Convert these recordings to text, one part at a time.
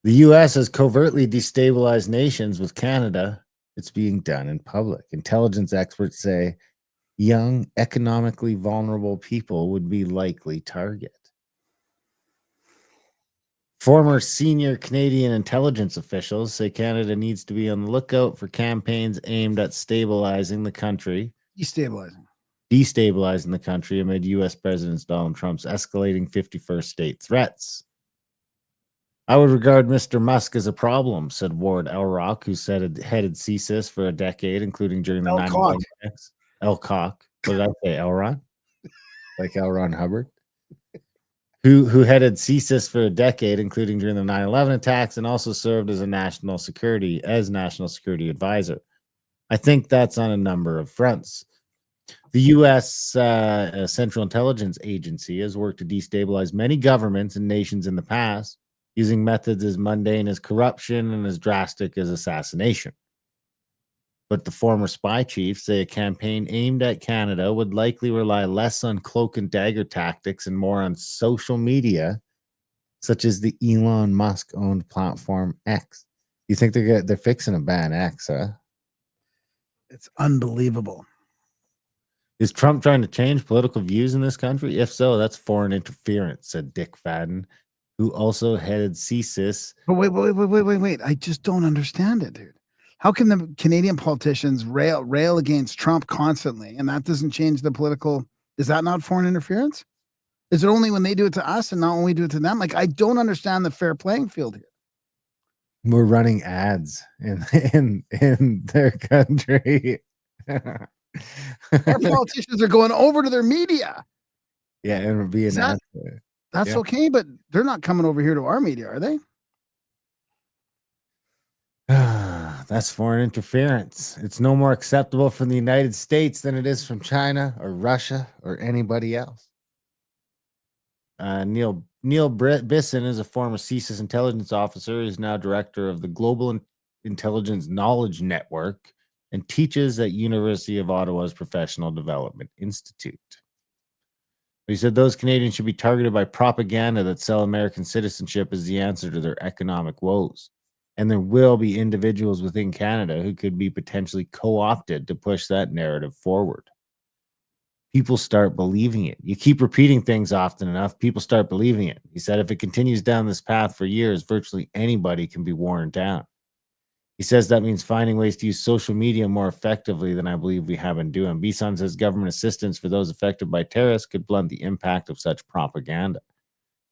The U.S. has covertly destabilized nations with Canada. It's being done in public. Intelligence experts say young, economically vulnerable people would be likely target. Former senior Canadian intelligence officials say Canada needs to be on the lookout for campaigns aimed at destabilizing the country amid U.S. President Donald Trump's escalating 51st state threats. I would regard Mr. Musk as a problem, said Ward Elrock, who headed CSIS for a decade, including during the 9/11 attacks. Elcock. What did I say? Elron? Like L. Ron Hubbard? Who headed CSIS for a decade, including during the 9/11 attacks, and also served as national security advisor. I think that's on a number of fronts. The U.S. Central Intelligence Agency has worked to destabilize many governments and nations in the past, using methods as mundane as corruption and as drastic as assassination. But the former spy chiefs say a campaign aimed at Canada would likely rely less on cloak and dagger tactics and more on social media, such as the Elon Musk-owned platform X. You think they're fixing to ban X, huh? It's unbelievable. Is Trump trying to change political views in this country? If so, that's foreign interference, said Dick Fadden, who also headed CSIS. But wait. I just don't understand it, dude. How can the Canadian politicians rail against Trump constantly, and that doesn't change the political? Is that not foreign interference? Is it only when they do it to us and not when we do it to them? Like, I don't understand the fair playing field here. We're running ads in their country. Our politicians are going over to their media. Yeah, and it'll be an ad. That's okay, but they're not coming over here to our media, are they? That's foreign interference. It's no more acceptable from the United States than it is from China or Russia or anybody else. Neil Bisson is a former CSIS intelligence officer. He's now director of the Global Intelligence Knowledge Network and teaches at University of Ottawa's Professional Development Institute. He said those Canadians should be targeted by propaganda that sell American citizenship as the answer to their economic woes. And there will be individuals within Canada who could be potentially co-opted to push that narrative forward. People start believing it. You keep repeating things often enough, people start believing it. He said if it continues down this path for years, virtually anybody can be worn down. He says that means finding ways to use social media more effectively than I believe we have been doing. Bisson says government assistance for those affected by terrorists could blunt the impact of such propaganda.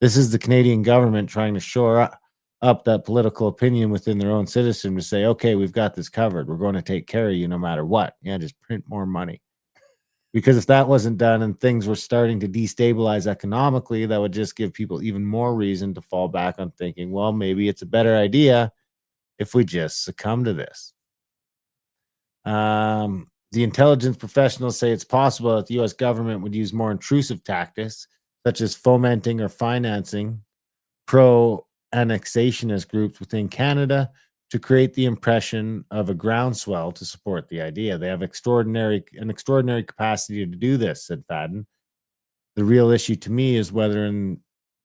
This is the Canadian government trying to shore up that political opinion within their own citizen to say, okay, we've got this covered. We're going to take care of you no matter what. Yeah, just print more money. Because if that wasn't done and things were starting to destabilize economically, that would just give people even more reason to fall back on thinking, well, maybe it's a better idea if we just succumb to this. The intelligence professionals say it's possible that the U.S. government would use more intrusive tactics, such as fomenting or financing pro-annexationist groups within Canada to create the impression of a groundswell to support the idea. They have an extraordinary capacity to do this, said Fadden. The real issue to me is whether in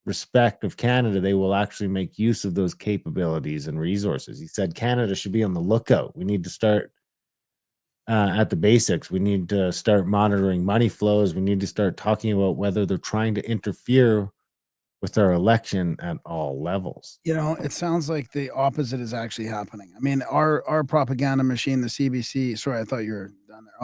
respect of Canada, they will actually make use of those capabilities and resources. He said Canada should be on the lookout. We need to start at the basics. We need to start monitoring money flows. We need to start talking about whether they're trying to interfere with our election at all levels. You know, it sounds like the opposite is actually happening. I mean, our propaganda machine, the CBC. Sorry, I thought you were done there.